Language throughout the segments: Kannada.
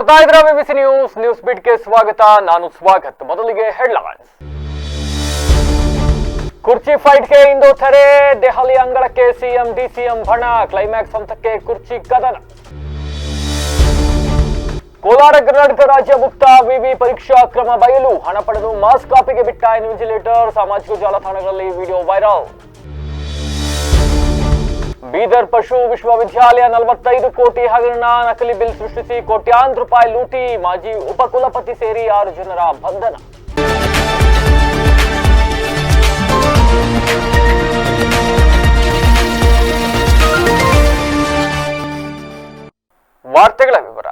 ನೋಡ್ತಾ ಇದ್ರ ವಿಬಿಸಿ ನ್ಯೂಸ್ ಬಿಟ್ಗೆ ಸ್ವಾಗತ. ನಾನು ಸ್ವಾಗತ್. ಮೊದಲಿಗೆ ಹೆಡ್ಲೈನ್ಸ್. ಕುರ್ಚಿ ಫೈಟ್ಗೆ ಇಂದು ತೆರೆ. ದೆಹಲಿ ಅಂಗಳಕ್ಕೆ ಸಿಎಂ ಡಿಸಿಎಂ ಬಣ. ಕ್ಲೈಮ್ಯಾಕ್ಸ್ ಹಂತಕ್ಕೆ ಕುರ್ಚಿ ಕದನ. ಕೋಲಾರ ಕರ್ನಾಟಕ ರಾಜ್ಯ ಮುಕ್ತ ವಿವಿ ಪರೀಕ್ಷಾ ಕ್ರಮ ಬಯಲು. ಹಣ ಪಡೆದು ಮಾಸ್ ಕಾಪಿಗೆ ಬಿಟ್ಟ ಇನ್ವಿಜಿಲೇಟರ್. ಸಾಮಾಜಿಕ ಜಾಲತಾಣಗಳಲ್ಲಿ ವಿಡಿಯೋ ವೈರಲ್. ಬೀದರ್ ಪಶು ವಿಶ್ವವಿದ್ಯಾಲಯ 45 ಕೋಟಿ ಹಗರಣ. ನಕಲಿ ಬಿಲ್ ಸೃಷ್ಟಿಸಿ ಕೋಟ್ಯಾಂತರ ರೂಪಾಯಿ ಲೂಟಿ. ಮಾಜಿ ಉಪಕುಲಪತಿ ಸೇರಿ 6 ಜನರ ಬಂಧನ. ವಾರ್ತೆಗಳ ವಿವರ.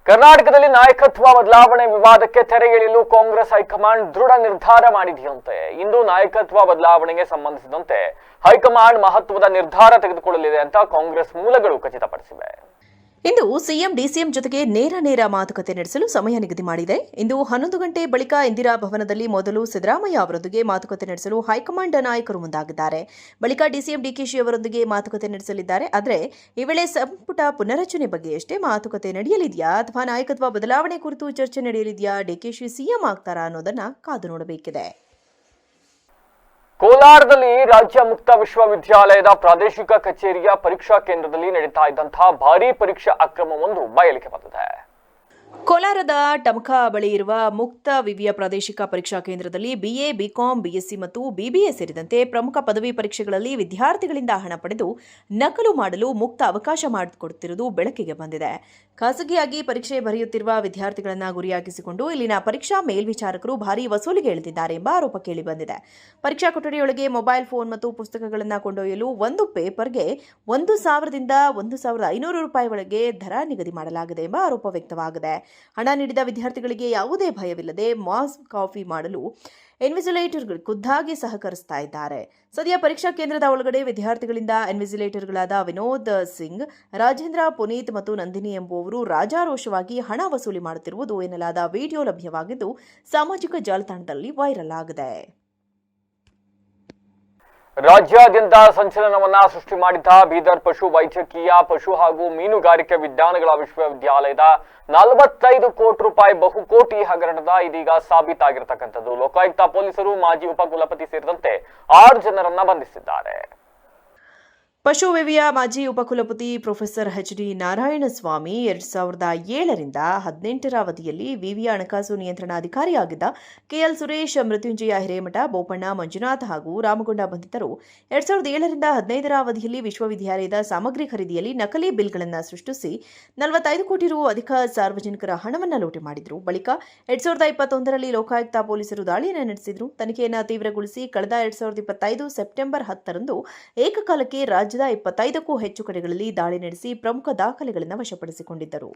ಕರ್ನಾಟಕದಲ್ಲಿ ನಾಯಕತ್ವ ಬದಲಾವಣೆ ವಿವಾದಕ್ಕೆ ತೆರೆ ಎಳೆಯಲು ಕಾಂಗ್ರೆಸ್ ಹೈಕಮಾಂಡ್ ದೃಢ ನಿರ್ಧಾರ ಮಾಡಿದೆಯಂತೆ. ಇಂದು ನಾಯಕತ್ವ ಬದಲಾವಣೆಗೆ ಸಂಬಂಧಿಸಿದಂತೆ ಹೈಕಮಾಂಡ್ ಮಹತ್ವದ ನಿರ್ಧಾರ ತೆಗೆದುಕೊಳ್ಳಲಿದೆ ಅಂತ ಕಾಂಗ್ರೆಸ್ ಮೂಲಗಳು ಖಚಿತಪಡಿಸಿವೆ. ಇಂದು ಸಿಎಂ ಡಿಸಿಎಂ ಜೊತೆಗೆ ನೇರ ಮಾತುಕತೆ ನಡೆಸಲು ಸಮಯ ನಿಗದಿ ಮಾಡಿದೆ. ಇಂದು 11 ಗಂಟೆ ಬಳಿಕ ಇಂದಿರಾ ಭವನದಲ್ಲಿ ಮೊದಲು ಸಿದ್ದರಾಮಯ್ಯ ಅವರೊಂದಿಗೆ ಮಾತುಕತೆ ನಡೆಸಲು ಹೈಕಮಾಂಡ್ ನಾಯಕರು ಮುಂದಾಗಿದ್ದಾರೆ. ಬಳಿಕ ಡಿಸಿಎಂ ಡಿಕೆಶಿ ಅವರೊಂದಿಗೆ ಮಾತುಕತೆ ನಡೆಸಲಿದ್ದಾರೆ. ಆದರೆ ಈ ವೇಳೆ ಸಂಪುಟ ಪುನರಚನೆ ಬಗ್ಗೆಯಷ್ಟೇ ಮಾತುಕತೆ ನಡೆಯಲಿದೆಯಾ ಅಥವಾ ನಾಯಕತ್ವ ಬದಲಾವಣೆ ಕುರಿತು ಚರ್ಚೆ ನಡೆಯಲಿದೆಯಾ? ಡಿಕೆಶಿ ಸಿಎಂ ಆಗ್ತಾರಾ ಅನ್ನೋದನ್ನ ಕಾದು ನೋಡಬೇಕಿದೆ. ಕೋಲಾರದಲ್ಲಿ ರಾಜ್ಯ ಮುಕ್ತ ವಿಶ್ವವಿದ್ಯಾಲಯದ ಪ್ರಾದೇಶಿಕ ಕಚೇರಿಯ ಪರೀಕ್ಷಾ ಕೇಂದ್ರದಲ್ಲಿ ನಡೀತಾ ಇದ್ದಂತಹ ಭಾರೀ ಪರೀಕ್ಷಾ ಅಕ್ರಮವೊಂದು ಬಯಲಿಗೆ ಬಂದಿದೆ. ಕೋಲಾರದ ಟಮಕಾ ಬಳಿ ಇರುವ ಮುಕ್ತ ವಿವಿಯ ಪ್ರಾದೇಶಿಕ ಪರೀಕ್ಷಾ ಕೇಂದ್ರದಲ್ಲಿ ಬಿಎ, ಬಿಕಾಂ, ಬಿಎಸ್ಸಿ ಮತ್ತು ಬಿಬಿಎ ಸೇರಿದಂತೆ ಪ್ರಮುಖ ಪದವಿ ಪರೀಕ್ಷೆಗಳಲ್ಲಿ ವಿದ್ಯಾರ್ಥಿಗಳಿಂದ ಹಣ ಪಡೆದು ನಕಲು ಮಾಡಲು ಮುಕ್ತ ಅವಕಾಶ ಮಾಡಿಕೊಡುತ್ತಿರುವುದು ಬೆಳಕಿಗೆ ಬಂದಿದೆ. ಖಾಸಗಿಯಾಗಿ ಪರೀಕ್ಷೆ ಬರೆಯುತ್ತಿರುವ ವಿದ್ಯಾರ್ಥಿಗಳನ್ನು ಗುರಿಯಾಗಿಸಿಕೊಂಡು ಇಲ್ಲಿನ ಪರೀಕ್ಷಾ ಮೇಲ್ವಿಚಾರಕರು ಭಾರೀ ವಸೂಲಿಗೆ ಇಳಿದಿದ್ದಾರೆ ಎಂಬ ಆರೋಪ ಕೇಳಿಬಂದಿದೆ. ಪರೀಕ್ಷಾ ಕೊಠಡಿಯೊಳಗೆ ಮೊಬೈಲ್ ಫೋನ್ ಮತ್ತು ಪುಸ್ತಕಗಳನ್ನು ಕೊಂಡೊಯ್ಯಲು ಒಂದು ಪೇಪರ್ಗೆ 1,000 ರಿಂದ 1,500 ರೂಪಾಯಿ ಒಳಗೆ ದರ ನಿಗದಿ ಮಾಡಲಾಗಿದೆ ಎಂಬ ಆರೋಪ ವ್ಯಕ್ತವಾಗಿದೆ. ಹಣ ನೀಡಿದ ವಿದ್ಯಾರ್ಥಿಗಳಿಗೆ ಯಾವುದೇ ಭಯವಿಲ್ಲದೆ ಮಾಸ್ ಕಾಫಿ ಮಾಡಲು ಇನ್ವಿಜಿಲೇಟರ್ಗಳು ಖುದ್ದಾಗಿ ಸಹಕರಿಸ್ತಾ ಇದ್ದಾರೆ. ಸದ್ಯ ಪರೀಕ್ಷಾ ಕೇಂದ್ರದ ಒಳಗಡೆ ವಿದ್ಯಾರ್ಥಿಗಳಿಂದ ಇನ್ವಿಜಿಲೇಟರ್ಗಳಾದ ವಿನೋದ್ ಸಿಂಗ್, ರಾಜೇಂದ್ರ, ಪುನೀತ್ ಮತ್ತು ನಂದಿನಿ ಎಂಬುವವರು ರಾಜಾರೋಷವಾಗಿ ಹಣ ವಸೂಲಿ ಮಾಡುತ್ತಿರುವುದು ಎನ್ನಲಾದ ವಿಡಿಯೋ ಲಭ್ಯವಾಗಿದ್ದು ಸಾಮಾಜಿಕ ಜಾಲತಾಣದಲ್ಲಿ ವೈರಲ್ ಆಗಿದೆ. ರಾಜ್ಯಾದ್ಯಂತ ಸಂಚಲನವನ್ನ ಸೃಷ್ಟಿ ಮಾಡಿದ್ದ ಬೀದರ್ ಪಶು ವೈದ್ಯಕೀಯ, ಪಶು ಹಾಗೂ ಮೀನುಗಾರಿಕೆ ವಿಜ್ಞಾನಗಳ ವಿಶ್ವವಿದ್ಯಾಲಯದ 45 ಕೋಟಿ ರೂಪಾಯಿ ಬಹುಕೋಟಿ ಹಗರಣದ ಇದೀಗ ಸಾಬೀತಾಗಿರತಕ್ಕಂಥದ್ದು. ಲೋಕಾಯುಕ್ತ ಪೊಲೀಸರು ಮಾಜಿ ಉಪಕುಲಪತಿ ಸೇರಿದಂತೆ 6 ಜನರನ್ನ ಬಂಧಿಸಿದ್ದಾರೆ. ಪಶು ವಿವಿಯ ಮಾಜಿ ಉಪಕುಲಪತಿ ಪ್ರೊಫೆಸರ್ ಎಚ್.ಡಿ. ನಾರಾಯಣಸ್ವಾಮಿ 2007 ರಿಂದ 2018 ಅವಧಿಯಲ್ಲಿ ವಿವಿಯ ಹಣಕಾಸು ನಿಯಂತ್ರಣಾಧಿಕಾರಿಯಾಗಿದ್ದ ಕೆಎಲ್ ಸುರೇಶ್, ಮೃತ್ಯುಂಜಯ ಹಿರೇಮಠ, ಬೋಪಣ್ಣ, ಮಂಜುನಾಥ್ ಹಾಗೂ ರಾಮಗೊಂಡ ಬಂಧಿತರು 2007 ರಿಂದ 2015 ಅವಧಿಯಲ್ಲಿ ವಿಶ್ವವಿದ್ಯಾಲಯದ ಸಾಮಗ್ರಿ ಖರೀದಿಯಲ್ಲಿ ನಕಲಿ ಬಿಲ್ಗಳನ್ನು ಸೃಷ್ಟಿಸಿ 45 ಕೋಟಿ ರು ಅಧಿಕ ಸಾರ್ವಜನಿಕರ ಹಣವನ್ನು ಲೂಟಿ ಮಾಡಿದರು. ಬಳಿಕ 2021ರಲ್ಲಿ ಲೋಕಾಯುಕ್ತ ಪೊಲೀಸರು ದಾಳಿಯನ್ನು ನಡೆಸಿದರು. ತನಿಖೆಯನ್ನು ತೀವ್ರಗೊಳಿಸಿ ಕಳೆದ 2025 ಸೆಪ್ಟೆಂಬರ್ 10ರಂದು ಏಕಕಾಲಕ್ಕೆ ರಾಜ್ಯದ 25ಕ್ಕೂ ಹೆಚ್ಚು ಕಡೆಗಳಲ್ಲಿ ದಾಳಿ ನಡೆಸಿ ಪ್ರಮುಖ ದಾಖಲೆಗಳನ್ನು ವಶಪಡಿಸಿಕೊಂಡಿದ್ದರು.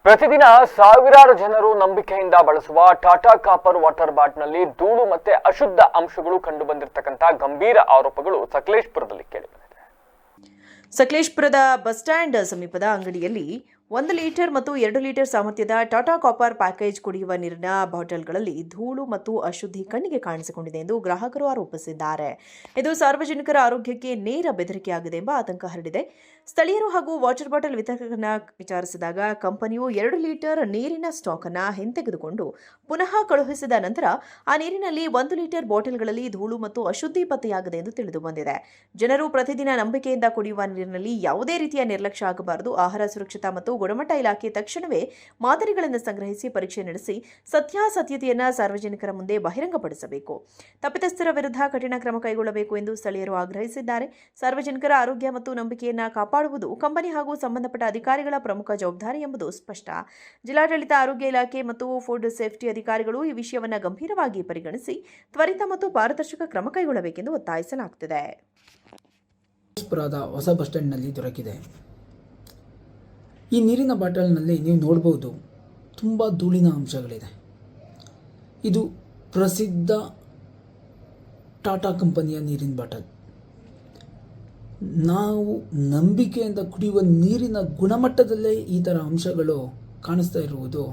ಪ್ರತಿದಿನ ಸಾವಿರಾರು ಜನರು ನಂಬಿಕೆಯಿಂದ ಬಳಸುವ ಟಾಟಾ ಕಾಪರ್ ವಾಟರ್ ಬಾಟ್ನಲ್ಲಿ ಧೂಳು ಮತ್ತೆ ಅಶುದ್ಧ ಅಂಶಗಳು ಕಂಡು ಬಂದಿರತಕ್ಕಂಥ ಗಂಭೀರ ಆರೋಪಗಳು ಸಕಲೇಶಪುರದಲ್ಲಿ ಕೇಳಿಬಂದಿದೆ. ಸಕಲೇಶಪುರದ ಬಸ್ ಸ್ಟ್ಯಾಂಡ್ ಸಮೀಪದ ಅಂಗಡಿಯಲ್ಲಿ 1 ಲೀಟರ್ ಮತ್ತು 2 ಲೀಟರ್ ಸಾಮರ್ಥ್ಯದ ಟಾಟಾ ಕಾಪರ್ ಪ್ಯಾಕೇಜ್ ಕುಡಿಯುವ ನೀರಿನ ಬಾಟಲ್ಗಳಲ್ಲಿ ಧೂಳು ಮತ್ತು ಅಶುದ್ಧಿ ಕಣ್ಣಿಗೆ ಕಾಣಿಸಿಕೊಂಡಿದೆ ಎಂದು ಗ್ರಾಹಕರು ಆರೋಪಿಸಿದ್ದಾರೆ. ಇದು ಸಾರ್ವಜನಿಕರ ಆರೋಗ್ಯಕ್ಕೆ ನೇರ ಬೆದರಿಕೆಯಾಗಿದೆ ಎಂಬ ಆತಂಕ ಹರಡಿದೆ. ಸ್ಥಳೀಯರು ಹಾಗೂ ವಾಟರ್ ಬಾಟಲ್ ವಿತರಕರನ್ನ ವಿಚಾರಿಸಿದಾಗ ಕಂಪನಿಯು 2 ಲೀಟರ್ ನೀರಿನ ಸ್ಟಾಕ್ ಅನ್ನು ಹಿಂತೆಗೆದುಕೊಂಡು ಪುನಃ ಕಳುಹಿಸಿದ ನಂತರ ಆ ನೀರಿನಲ್ಲಿ 1 ಲೀಟರ್ ಬಾಟಲ್ಗಳಲ್ಲಿ ಧೂಳು ಮತ್ತು ಅಶುದ್ಧಿ ಪತ್ತೆಯಾಗಿದೆ ಎಂದು ತಿಳಿದು ಬಂದಿದೆ. ಜನರು ಪ್ರತಿದಿನ ನಂಬಿಕೆಯಿಂದ ಕುಡಿಯುವ ನೀರಿನಲ್ಲಿ ಯಾವುದೇ ರೀತಿಯ ನಿರ್ಲಕ್ಷ್ಯ ಆಗಬಾರದು. ಆಹಾರ ಸುರಕ್ಷತಾ ಮತ್ತು ಗುಣಮಟ್ಟ ಇಲಾಖೆ ತಕ್ಷಣವೇ ಮಾದರಿಗಳನ್ನು ಸಂಗ್ರಹಿಸಿ ಪರೀಕ್ಷೆ ನಡೆಸಿ ಸತ್ಯಾಸತ್ಯತೆಯನ್ನು ಸಾರ್ವಜನಿಕರ ಮುಂದೆ ಬಹಿರಂಗಪಡಿಸಬೇಕು. ತಪ್ಪಿತಸ್ಥರ ವಿರುದ್ಧ ಕಠಿಣ ಕ್ರಮ ಕೈಗೊಳ್ಳಬೇಕು ಎಂದು ಸ್ಥಳೀಯರು ಆಗ್ರಹಿಸಿದ್ದಾರೆ. ಸಾರ್ವಜನಿಕರ ಆರೋಗ್ಯ ಮತ್ತು ನಂಬಿಕೆಯನ್ನು ಕಾಪಾಡುವುದು ಕಂಪನಿ ಹಾಗೂ ಸಂಬಂಧಪಟ್ಟ ಅಧಿಕಾರಿಗಳ ಪ್ರಮುಖ ಜವಾಬ್ದಾರಿ ಎಂಬುದು ಸ್ಪಷ್ಟ. ಜಿಲ್ಲಾಡಳಿತ, ಆರೋಗ್ಯ ಇಲಾಖೆ ಮತ್ತು ಫುಡ್ ಸೇಫ್ಟಿ ಅಧಿಕಾರಿಗಳು ಈ ವಿಷಯವನ್ನು ಗಂಭೀರವಾಗಿ ಪರಿಗಣಿಸಿ ತ್ವರಿತ ಮತ್ತು ಪಾರದರ್ಶಕ ಕ್ರಮ ಕೈಗೊಳ್ಳಬೇಕೆಂದು ಒತ್ತಾಯಿಸಲಾಗುತ್ತಿದೆ. ಹೊಸ ಬಸ್ ಸ್ಟ್ಯಾಂಡ್ನಲ್ಲಿ ದೊರಕಿದೆ. ಈ ನೀರಿನ ಬಾಟಲ್ನಲ್ಲಿ ನೀವು ನೋಡ್ಬೋದು ತುಂಬ ಧೂಳಿನ ಅಂಶಗಳಿದೆ. ಇದು ಪ್ರಸಿದ್ಧ ಟಾಟಾ ಕಂಪನಿಯ ನೀರಿನ ಬಾಟಲ್. ನಾವು ನಂಬಿಕೆಯಿಂದ ಕುಡಿಯುವ ನೀರಿನ ಗುಣಮಟ್ಟದಲ್ಲೇ ಈ ಥರ ಅಂಶಗಳು ಕಾಣಿಸ್ತಾ ಇರುವುದು